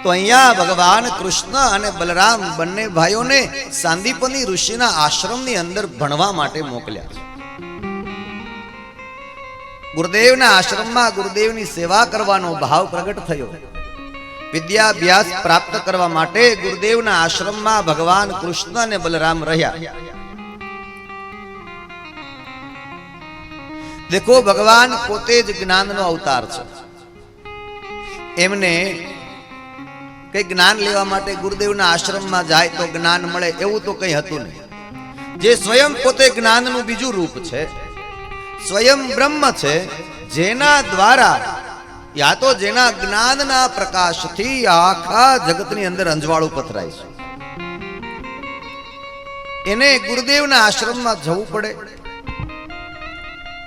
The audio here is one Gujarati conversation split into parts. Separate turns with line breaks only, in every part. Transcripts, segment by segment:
તો અહીંયા ભગવાન કૃષ્ણ અને બલરામ બંને ભાઈઓને સાંદીપની ઋષિના આશ્રમની અંદર ભણવા માટે મોકલ્યા છે. ગુરુદેવના આશ્રમમાં ગુરુદેવની સેવા કરવાનો ભાવ પ્રગટ થયો. વિદ્યાભ્યાસ પ્રાપ્ત કરવા માટે ગુરુદેવના આશ્રમમાં ભગવાન કૃષ્ણ અને બલરામ રહ્યા. દેખો, ભગવાન પોતે જ જ્ઞાનનો અવતાર છે. એમને કઈ જ્ઞાન લેવા માટે ગુરુદેવના આશ્રમમાં જાય તો જ્ઞાન મળે એવું તો કઈ હતું નહીં. જે સ્વયં પોતે જ્ઞાનનું બીજું રૂપ છે, સ્વયં બ્રહ્મ છે, જેના દ્વારા યા તો જેના જ્ઞાનના પ્રકાશથી આખા જગતની અંદર અંજવાળું પથરાય છે, એને ગુરુદેવના આશ્રમમાં જવું પડે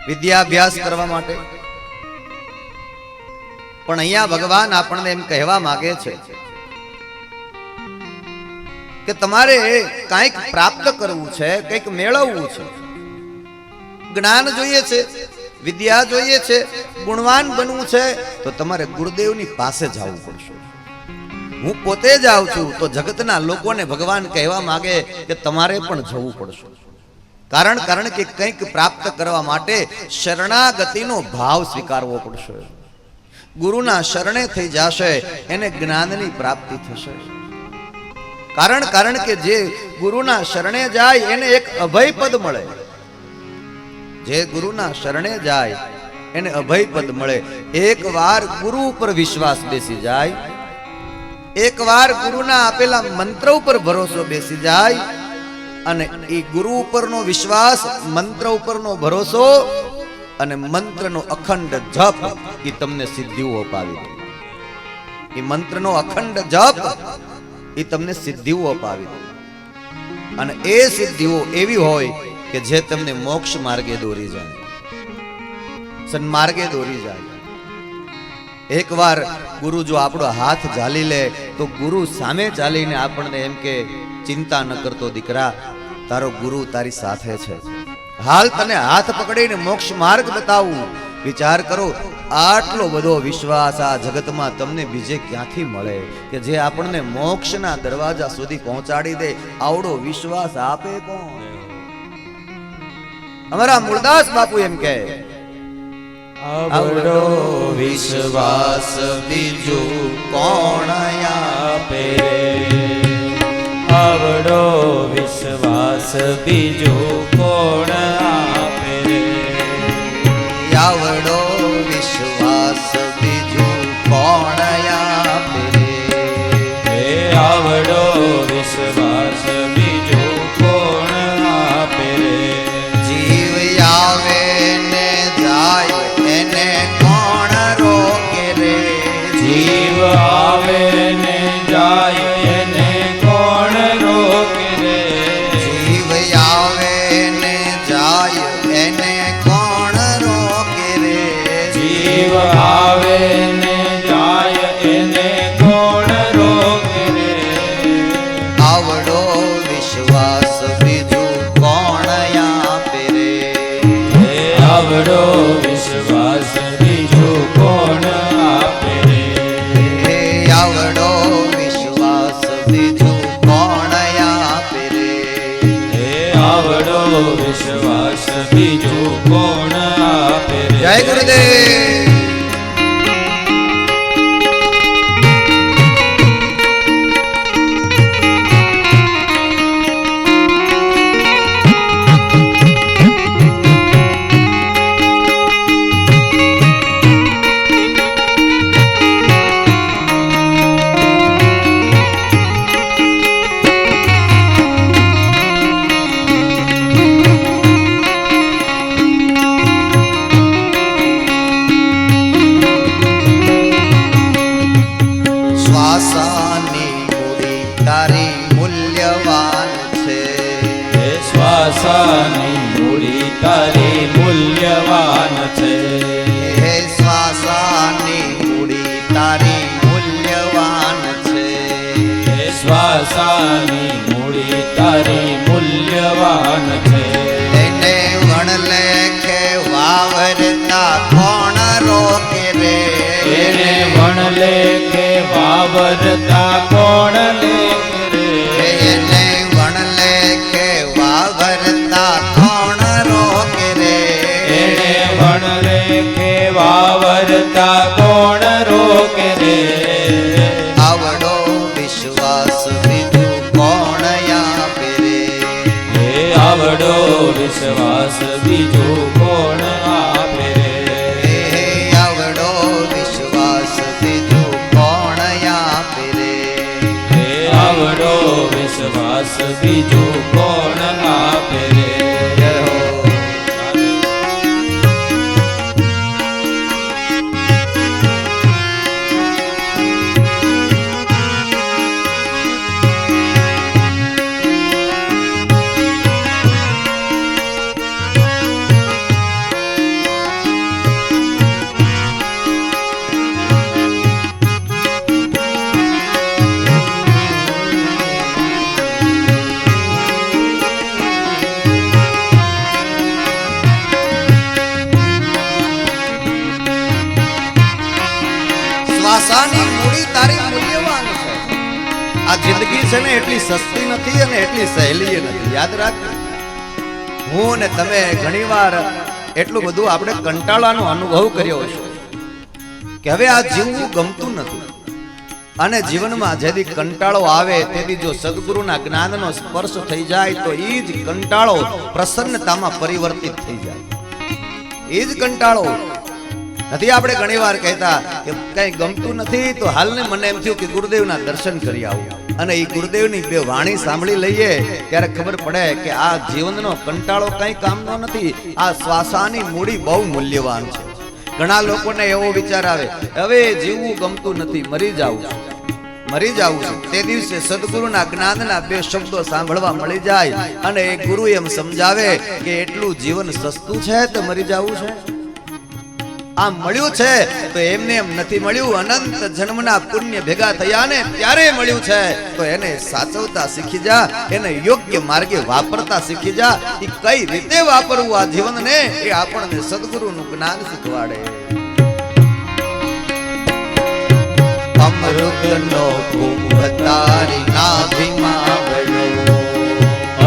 વિદ્યાભ્યાસ કરવા માટે. પણ અહીંયા ભગવાન આપણને એમ કહેવા માંગે છે કે તમારે કંઈક પ્રાપ્ત કરવું છે, કંઈક મેળવવું છે, જ્ઞાન જોઈએ છે, વિદ્યા જોઈએ છે, ગુણવાન બનવું છે, તો તમારે ગુરુદેવની પાસે જવું પડશે. હું પોતે જ આવું છું તો જગતના લોકોને ભગવાન કહેવા માંગે કે તમારે પણ જવું પડશે. કારણ કે કંઈક પ્રાપ્ત કરવા માટે શરણાગતિનો ભાવ સ્વીકારવો પડશે. ગુરુના શરણે થઈ જશે એને જ્ઞાનની પ્રાપ્તિ થશે. કારણ કે જે ગુરુના શરણે જાય એને એક અભય પદ મળે. જે ગુરુના શરણે જાય એને અભય પદ મળે. એકવાર ગુરુ ઉપર વિશ્વાસ બેસી જાય, એકવાર ગુરુના આપેલા મંત્ર ઉપર ભરોસો બેસી જાય અને એ ગુરુ ઉપરનો વિશ્વાસ, મંત્ર ઉપરનો ભરોસો અને મંત્રનો અખંડ જપ એ તમને સિદ્ધિઓ અપાવી દે. એ મંત્રનો અખંડ જપ એ તમને સિદ્ધિઓ અપાવી દે. અને એ સિદ્ધિઓ એવી હોય કે જે તમને મોક્ષ માર્ગે દોરી જાય, સન્માર્ગે દોરી જાય. એકવાર ગુરુ જો આપણો હાથ ઝાલી લે તો ગુરુ સામે ચાલીને આપણને એમ કે, ચિંતા ન કરતો દીકરા, તારો ગુરુ તારી સાથે છે, હાલ તને હાથ પકડીને મોક્ષ માર્ગ બતાવું. વિચાર કરો, આટલો બધો વિશ્વાસ આ જગતમાં તમને બીજે ક્યાંથી મળે કે જે આપણને મોક્ષના દરવાજા સુધી પહોંચાડી દે? આવડો વિશ્વાસ આપે કોણ? અમારા મૂળદાસ બાપુ એમ કહે,
આવડો વિશ્વાસ બીજું કોણ આપે? આવડો વિશ્વાસ બીજું કોણ આપે?
આવડો વિશ્વાસ બીજું કોણ આપે?
આવડો વિશ્વાસ બીજું કોણ આપે?
જીવ આવે ને જાય એને કોણ રોકે રે?
જીવ આવે ને જાય એને કોણ રોકે રે?
જીવ આવે ને જાય એને કોણ રોકે રે?
જીવ આવે ને જાય એને કોણ રોકે રે?
આવડો વિશ્વાસ બીજું કોણ આપે રે?
આવડો વિશ્વાસ બીજું કોણ આપે રે?
આવડો વિશ્વાસ બીજું કોણ આપે રે?
આવડો વિશ્વાસ બીજું કોણ આપે રે?
જય ગુરુદેવ. શ્વાસાની મૂડી તારી મૂલ્યવાન છે.
શ્વાસાની મૂડી તારી મૂલ્યવાન છે.
હે શ્વાસાની મૂડી તારી મૂલ્યવાન છે.
શ્વાસાની મૂડી તારી મૂલ્યવાન છે.
એને વણલેખે વાવરતા કોણ રોકે રે?
એને વણલેખે વાવર વાવરતા કોણ લેખ રે
એને વણ લેખે વાવરતા કોણ રોકે રે
એને વણ લેખે વાવરતા કોણ રોકે રે
આવડો વિશ્વાસ બીજું કોણ આપે રે
હે આવડો વિશ્વાસ બીજું કોણ આપે રે
હે આવડો વિશ્વાસ બીજું કોણ આપે રે
હે આવડો વિશ્વાસ બીજું કોણ આપે રે
જય હો. શ્વાસાની મૂડી તારી મૂલ્યવાન છે. આ જિંદગી છે ને એટલી સસ્તી નથી અને એટલી સહેલી નથી. યાદ રાખજો. હું ને તમે ઘણીવાર એટલું બધું આપણે કંટાળાનો અનુભવ કર્યો છે કે હવે આ જીવવું ગમતું નથી. અને જીવનમાં જેથી કંટાળો આવે તેથી જો સદગુરુના જ્ઞાનનો સ્પર્શ થઈ જાય તો એ જ કંટાળો પ્રસન્નતામાં પરિવર્તિત થઈ જાય. એ જ કંટાળો નથી. આપણે ઘણીવાર કહેતા કે કઈ ગમતું નથી તો હાલને મને એમ થયું કે ગુરુદેવના દર્શન કરી આવું અને એ ગુરુદેવની બે વાણી સાંભળી લઈએ ત્યારે ખબર પડે કે આ જીવનનો કંટાળો કઈ કામનો નથી. આ શ્વાસાની મૂડી બહુ મૂલ્યવાન છે. ઘણા લોકોને એવો વિચાર આવે હવે જીવવું ગમતું નથી, મરી જાવું છે. તે દિવસે સદગુરુના જ્ઞાનના બે શબ્દો સાંભળવા મળી જાય અને એ ગુરુ એમ સમજાવે કે એટલું જીવન સસ્તું છે તો મરી જાવું છે. આ મળ્યું છે તો એમને એમ નથી મળ્યું. અનંત જન્મના પુણ્ય ભેગા થયા ને ત્યારે મળ્યું છે. તો એને સાચવતા શીખી જા, એને યોગ્ય માર્ગે વાપરતા શીખી જા. એ કઈ રીતે વાપરવું આ જીવનને એ આપણને સદગુરુનું જ્ઞાન શીખવાડે. અમૃતનો કુંભ તારી નાભીમાં ભર્યો,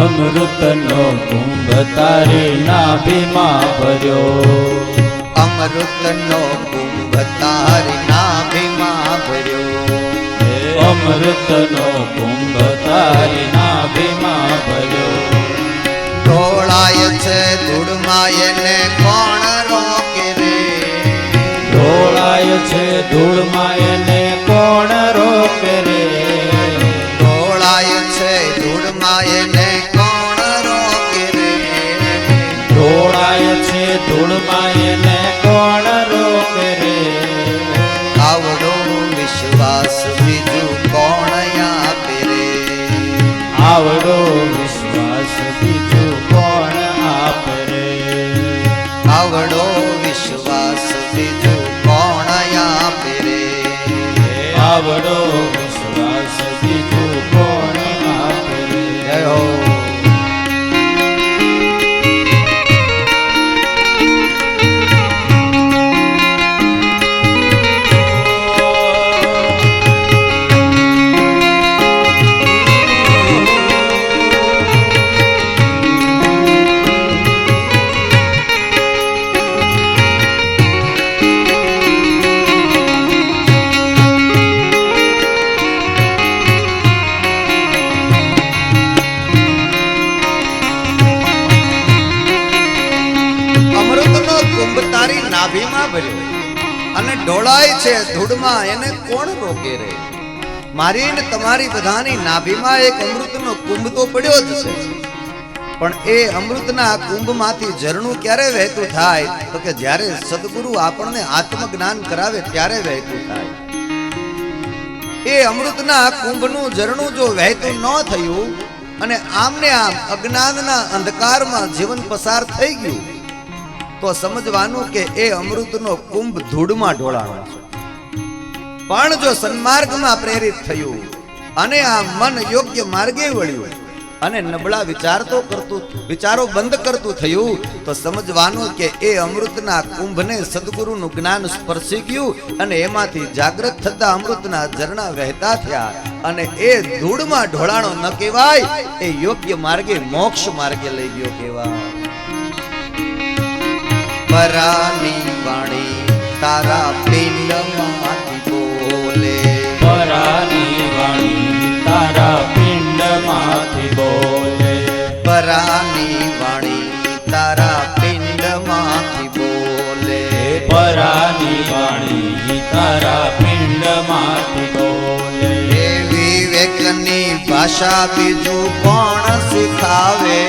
અમૃતનો કુંભ તારી નાભીમાં ભર્યો,
અમૃતનો કુંભ તારી નાભીમાં ભર્યો,
અમૃતનો કુંભ તારી નાભીમાં ભર્યો.
ઢોળાય છે ધૂળમાં એને કોણ રોકે રે,
ઢોળાય છે ધૂળમાં એને કોણ રોકે રે,
ઢોળાય છે ધૂળમાં એને કોણ રોકે રે,
ઢોળાય છે ધૂળમાં એને કોણ રોકે રે.
આવડો વિશ્વાસ બીજું કોણ આપે રે,
આવડો વિશ્વાસ બીજું કોણ આપે રે,
આવડો વિશ્વાસ બીજું કોણ આપે રે,
આવડો વિશ્વાસ બીજું કોણ આપે રે.
જય હો. અમૃતનો કુંભ તારી નાભીમાં ભર્યો અને ઢોળાય છે ધૂળમાં એને કોણ રોકે રે. મારી ને તમારી બધાની નાભીમાં એક અમૃતનો કુંભ તો પડ્યો જ છે. પણ એ અમૃતના કુંભમાંથી ઝરણું ક્યારે વહેતું થાય તો કે જ્યારે સદગુરુ આપણને આત્મજ્ઞાન કરાવે ત્યારે વહેતું થાય. એ અમૃતના કુંભનું ઝરણું જો વહેતું ન થયું અને આમને આમ અજ્ઞાનના અંધકારમાં જીવન પસાર થઈ ગયું તો સમજવાનું કે એ અમૃતનો કુંભ ધૂળમાં ઢોળાણો છે. પણ જો સન્માર્ગમાં પ્રેરિત થયું અને આ મન યોગ્ય માર્ગે વળ્યું અને નબળા વિચારો બંધ કરતું થયું તો સમજવાનું કે એ અમૃતના કુંભને સદગુરુનું જ્ઞાન સ્પર્શી ગયું અને એમાંથી જાગૃત થતા અમૃતના ઝરણા વહેતા થયા અને એ ધૂળમાં ઢોળાણો ન કહેવાય, એ યોગ્ય માર્ગે મોક્ષ માર્ગે લઈ ગયો કહેવાય. પરાની વાણી તારા પિંડમાંથી બોલે,
પરાની વાણી તારા પિંડમાંથી બોલે,
પરાની વાણી તારા પિંડમાંથી બોલે,
પરાની વાણી તારા પિંડમાંથી બોલે.
એ વિવેકની ભાષા બીજું કોણ શીખાવે,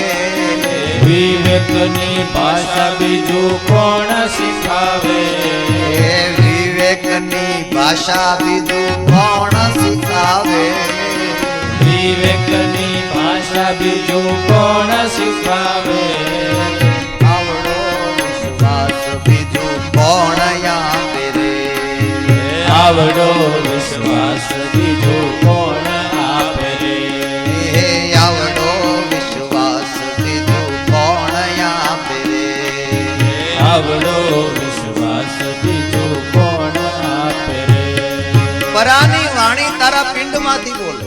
વિવેકની ભાષા બીજું કોણ શીખાવે,
એ વિવેકની ભાષા બીજું કોણ શીખાવે,
વિવેકની ભાષા બીજું કોણ શીખાવે.
આવડો વિશ્વાસ બીજું કોણ આપે રે,
આવડો વિશ્વાસ બીજું કોણ આપે રે,
હે આવડો વિશ્વાસ બીજું કોણ આપે રે.
આવડો વિશ્વાસ બીજું કોણ આપે રે.
પરાની વાણી તારા પિંડમાંથી બોલે,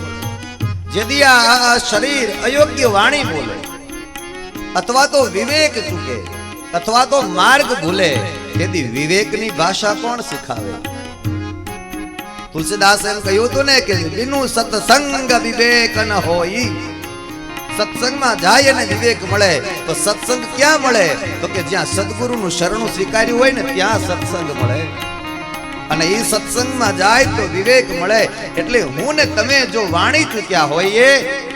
જેદી આ શરીર અયોગ્ય વાણી બોલે અથવા તો વિવેક ચૂકે અથવા તો માર્ગ ભૂલે, તેથી વિવેકની ભાષા કોણ શીખાવે. તુલસીદાસ એમ કહ્યું હતું ને કે બિનુ સત્સંગ વિવેક ન હોય. સત્સંગમાં જાય અને વિવેક મળે તો સત્સંગ ક્યાં મળે, તો કે જ્યાં સદગુરુનું શરણું સ્વીકાર્યું હોય ને ત્યાં સત્સંગ મળે, અને એ સત્સંગમાં જાય તો વિવેક મળે. એટલે હું ને તમે જો વાણી ચૂક્યા હોઈએ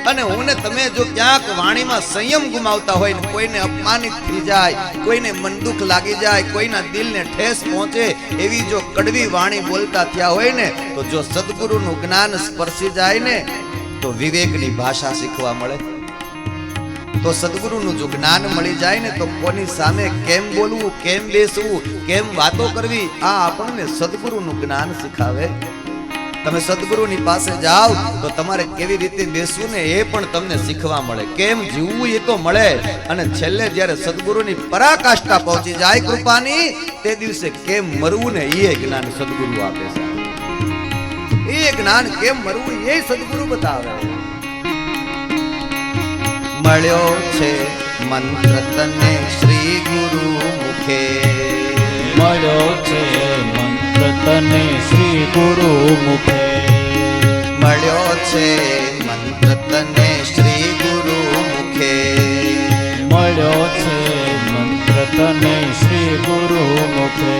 અને હું ને તમે જો ક્યાંક વાણીમાં સંયમ ગુમાવતા હોય ને કોઈને અપમાનિત થઈ જાય, કોઈને મન દુઃખ લાગી જાય, કોઈના દિલને ઠેસ પહોંચે એવી જો કડવી વાણી બોલતા થયા હોય ને, તો જો સદગુરુનું જ્ઞાન સ્પર્શી જાય ને તો વિવેકની ભાષા શીખવા મળે. તો સદગુરુનું જો જ્ઞાન મળી જાય ને તો કોની સામે કેમ બોલવું, કેમ બેસવું, કેમ વાતો કરવી, આ આપણને સદગુરુનું જ્ઞાન શીખાવે. તમે સદગુરુની પાસે જાઓ તો તમારે કેવી રીતે બેસવું ને એ પણ તમને શીખવા મળે, કેમ જીવવું એ તો મળે. અને છેલ્લે જ્યારે સદગુરુની પરાકાષ્ઠા પહોંચી જાય કૃપાની, તે દિવસે કેમ મરવું ને એ જ્ઞાન સદગુરુ આપે છે. એ જ્ઞાન કેમ મરવું એ સદગુરુ બતાવે. મળ્યો છે મંત્ર તને શ્રી ગુરુ મુખે,
મળ્યો છે મંત્ર તને શ્રી ગુરુ મુખે,
મળ્યો છે મંત્ર તને શ્રી ગુરુ મુખે,
મળ્યો છે મંત્ર તને શ્રી ગુરુ મુખે.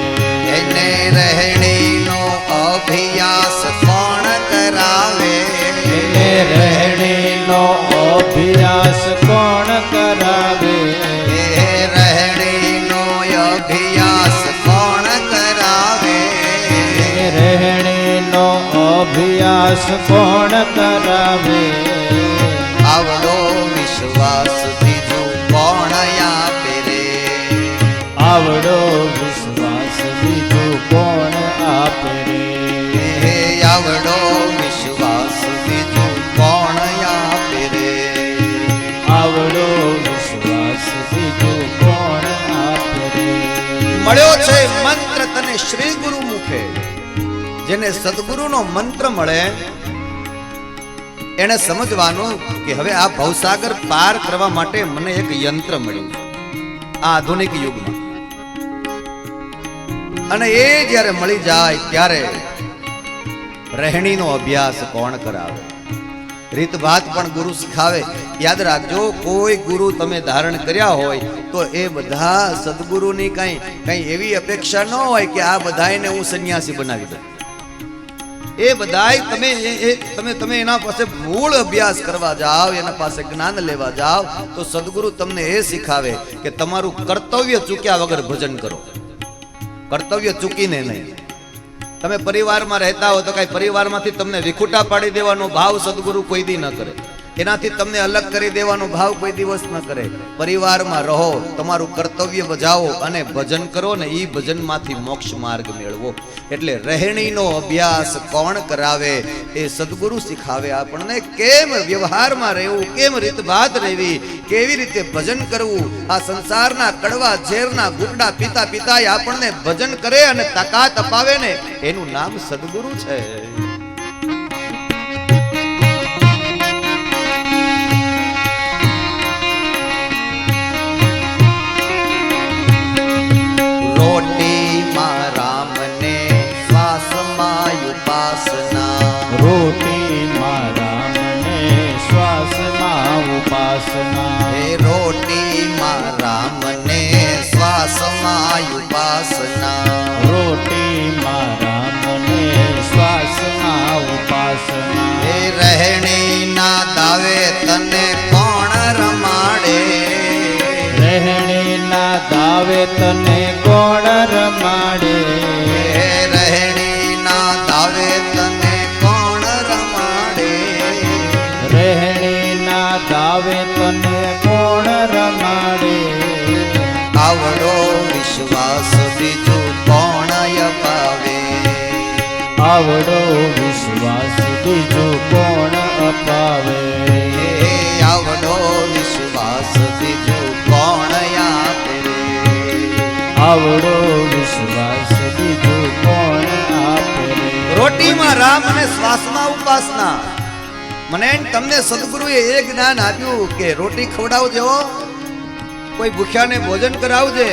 એને રહેણીનો અભ્યાસ કોણ કરાવે,
એને રહેણીનો અભ્યાસ કોણ કરાવે,
એ રહેણીનો અભ્યાસ કોણ કરાવે,
રહેણીનો અભ્યાસ કોણ કરાવે.
આવડો વિશ્વાસ બીજું કોણ આપે રે,
આવડો વિશ્વાસ બીજું કોણ આપે રે,
હે આવડો વિશ્વાસ બીજું કોણ આપે રે.
આવડો વિશ્વાસ બીજું કોણ આપે રે.
મળ્યો છે મંત્ર તને શ્રી ગુરુ મુખે. જેને સદગુરુનો મંત્ર મળે એને સમજવાનું કે હવે આ ભવસાગર પાર કરવા માટે મને એક યંત્ર મળ્યું આ આધુનિક યુગમાં. અને એ જ્યારે મળી જાય ત્યારે રહેણીનો અભ્યાસ કોણ કરાવે, રીતભાત પણ ગુરુ શીખાવે. યાદ રાખજો, કોઈ ગુરુ તમે ધારણ કર્યા હોય તો એ બધા સદગુરુની કઈ એવી અપેક્ષા ન હોય કે આ બધાને હું સંન્યાસી બનાવી દઉં. એ બધાય તમે એના પાસે મૂળ અભ્યાસ કરવા જાઓ, એના પાસે જ્ઞાન લેવા જાઓ તો સદગુરુ તમને એ શીખાવે કે તમારું કર્તવ્ય ચૂક્યા વગર ભજન કરો, કર્તવ્ય ચૂકીને નહીં. તમે પરિવારમાં રહેતા હો તો કઈ પરિવારમાંથી તમને વિખૂટા પાડી દેવાનો ભાવ સદગુરુ કોઈ દી ન કરે. એનાથી તમને અલગ કરી દેવાનો ભાવ કોઈ દિવસ ન કરે. પરિવારમાં રહો, તમારું કર્તવ્ય બજાવો અને ભજન કરો ને એ ભજનમાંથી મોક્ષ માર્ગ મેળવો. એટલે રહેણીનો અભ્યાસ કોણ કરાવે? એ સદગુરુ શીખાવે આપણને. કેમ વ્યવહારમાં રહેવું, કેમ રીતભાત રહેવી, કેવી રીતે ભજન કરવું. આ સંસારના કડવા ઝેરના ગુટડા પીતા પીતા આપણને ભજન કરે અને તાકાત અપાવે ને એનું નામ સદગુરુ છે. રોટીમાં રામને શ્વાસમાં ઉપાસના.
રોટીમાં રામને શ્વાસમાં ઉપાસના.
એ રોટીમાં રામને શ્વાસમાં ઉપાસના.
રોટીમાં રામને શ્વાસમાં ઉપાસના.
એ રહેણીના દાવે તને કોણ રમાડે?
રહેણીના દાવે તને કોણ રમાડે?
એ રહેણીના દાવે તને કોણ રમાડે?
રહેણીના દાવે તને કોણ રમાડે?
આવડો વિશ્વાસ બીજું કોણ અપાવે?
આવડો વિશ્વાસ બીજું કોણ અપાવે?
એ આવડો વિશ્વાસ બીજું કોણ આપે રે?
આવડો વિશ્વાસ બીજું કોણ આપે રે?
રોટીમાં રામ અને શ્વાસમાં ઉપાસના. મને તમને સદગુરુએ એ જ્ઞાન આપ્યું કે રોટી ખવડાવજો, કોઈ ભૂખ્યાને ભોજન કરાવજે,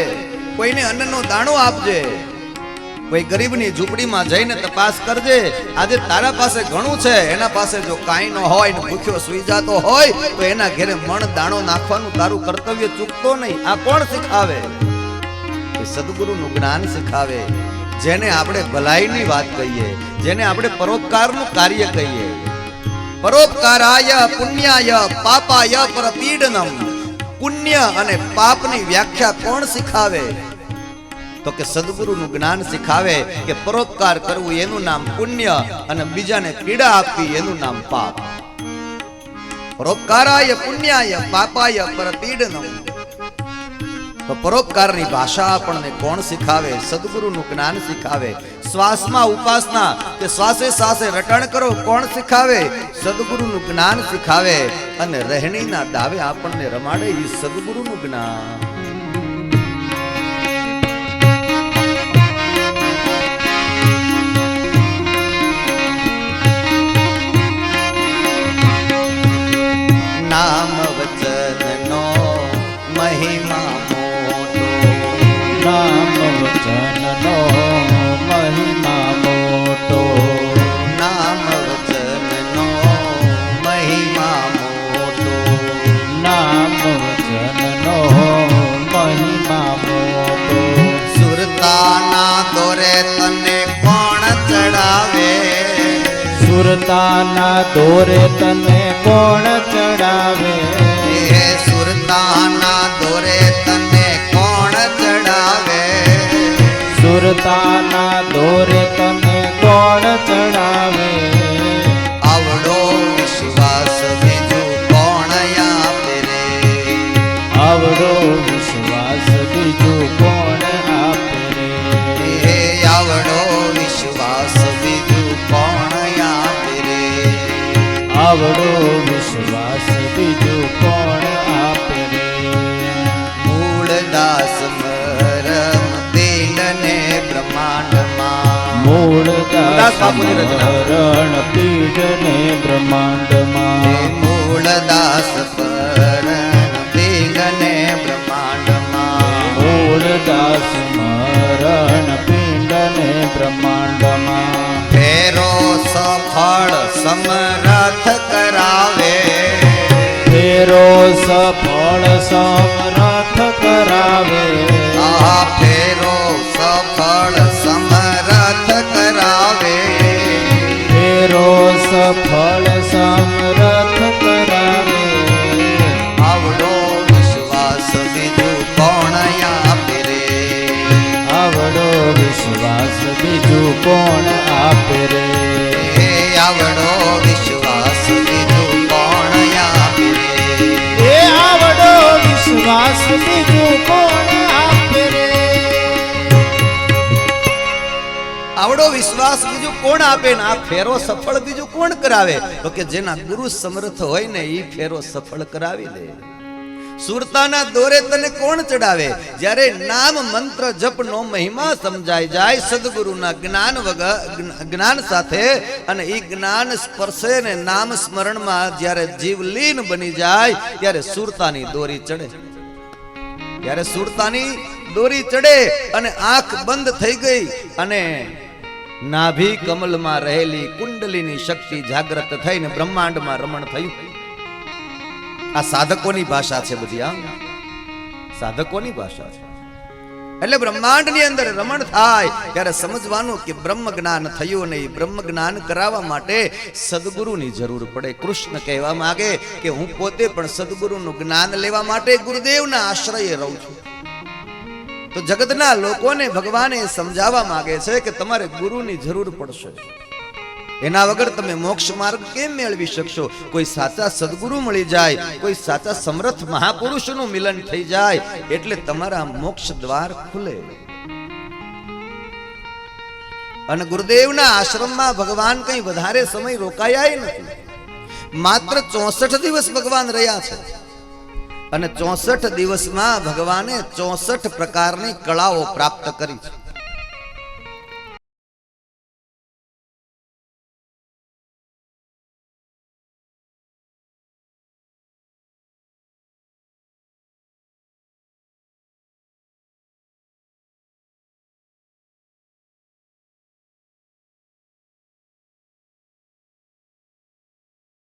કોઈને અન્નનો દાણો આપજે, કોઈ ગરીબની ઝૂંપડીમાં જઈને તપાસ કરજે. આજે તારા પાસે ઘણું છે, એના પાસે જો કાંઈ ન હોય ને ભૂખ્યો સુઈ જાતો હોય તો એના ઘરે મણ દાણો નાખવાનું તારું કર્તવ્ય ચૂકતો નહીં. આ કોણ શીખાવે? એ સદગુરુનું જ્ઞાન શીખાવે. જેને આપણે ભલાઈની વાત કહીએ, જેને આપણે પરોપકારનું કાર્ય કહીએ. પરોપકારાય પુણ્યાય પાપાય પરપીડનમ. પુણ્ય અને પાપની વ્યાખ્યા કોણ શીખાવે? તો કે સદગુરુનું જ્ઞાન શીખાવે કે પરોપકાર કરવું એનું નામ પુણ્ય અને બીજાને પીડા આપવી એનું નામ પાપ. પરોપકારાય પુણ્યાય પાપાય પરપીડનમ. તો પરોપકારની ભાષા આપણને કોણ શીખાવે? સદગુરુનું જ્ઞાન શીખાવે. શ્વાસમાં ઉપાસના કે શ્વાસે શ્વાસે રટણ કરો કોણ શીખાવે? સદગુરુનું જ્ઞાન શીખાવે. અને રહેણીના દાવે આપણને રમાડે એ સદગુરુનું જ્ઞાન. નામ વચનનો મહિમા મોટો.
નામ વચનનો મહિમા મોટો.
નામ વચનનો મહિમા મોટો.
નામ વચનનો મહિમા મોટો.
સુરતાના દોરે તને કોણ ચડાવે?
સુરતાના દોરે તને કોણ ચડાવે?
હે સુરતાના દોરે તને કોણ ચડાવે?
સુરતાના દોરે તને કોણ ચડાવે?
આવડો વિશ્વાસ બીજું કોણ આપે રે?
આવડો વિશ્વાસ બીજું કોણ આપે રે?
હે આવડો વિશ્વાસ બીજું કોણ આપે રે?
આવડો વિશ્વાસ બીજું કોણ આપે રે?
મૂળદાસ મરમ તીડને બ્રહ્માંડમાં.
મૂળદાસ
બાપુની રચના.
રણ પીડને બ્રહ્માંડમાં.
મૂળદાસ પરમ તીડને બ્રહ્માંડમાં.
મૂળદાસ મરણ પિંડને બ્રહ્માંડમાં.
ફેરો સફળ સમરથ કરાવે.
ફેરો સફળ સમરથ કરાવે.
આ ફેરો સફળ સમરથ કરાવે.
ફેરો સફળ સમરથ કરાવે.
આવડો વિશ્વાસ બીજું કોણ આપે રે?
આવડો વિશ્વાસ બીજું કોણ આપે રે?
હે આવડો વિશ્વાસ બીજું કોણ આપે? આવડો વિશ્વાસ બીજું કોણ આપે ને આ ફેરો સફળ બીજું કોણ કરાવે? તો કે જેના ગુરુ સમર્થ હોય ને એ ફેરો સફળ કરાવી દે. સુરતાના દોરે તને કોણ ચડાવે? જ્યારે નામ મંત્ર જપનો મહિમા સમજાઈ જાય સદગુરુના જ્ઞાન વગર જ્ઞાન સાથે, અને એ જ્ઞાન સ્પર્શે ને નામ સ્મરણમાં જ્યારે જીવલીન બની જાય ત્યારે સુરતાની દોરી ચડે. ત્યારે સુરતાની દોરી ચડે અને આંખ બંધ થઈ ગઈ અને નાભી કમલમાં રહેલી કુંડલીની શક્તિ જાગૃત થઈને બ્રહ્માંડમાં રમણ થયું. આ સાધકોની ભાષા છે બધી. આ સાધકોની ભાષા છે. એટલે બ્રહ્માંડની અંદર રમણ થાય ત્યારે સમજવાનું કે બ્રહ્મ જ્ઞાન થયું નહીં. બ્રહ્મ જ્ઞાન કરાવવા માટે સદગુરુની જરૂર પડે. કૃષ્ણ કહેવા માંગે કે હું પોતે પણ સદગુરુનું જ્ઞાન લેવા માટે ગુરુદેવના આશ્રયે રહું છું. તો જગતના લોકોને ભગવાને સમજાવવા માંગે છે કે તમારે ગુરુની જરૂર પડશે. એના વગર તમે મોક્ષ માર્ગ કેમ મેળવી શકશો? કોઈ સાચા સદગુરુ મળી જાય, કોઈ સાચા સમર્થ મહાપુરુષનું મિલન થઈ જાય એટલે તમારા મોક્ષ દ્વાર ખુલે. અને ગુરુદેવના આશ્રમમાં ભગવાન કઈ વધારે સમય રોકાયા નથી. માત્ર 64 દિવસ ભગવાન રહ્યા છે. અને 64 દિવસમાં ભગવાને 64 પ્રકારની કળાઓ પ્રાપ્ત કરી છે.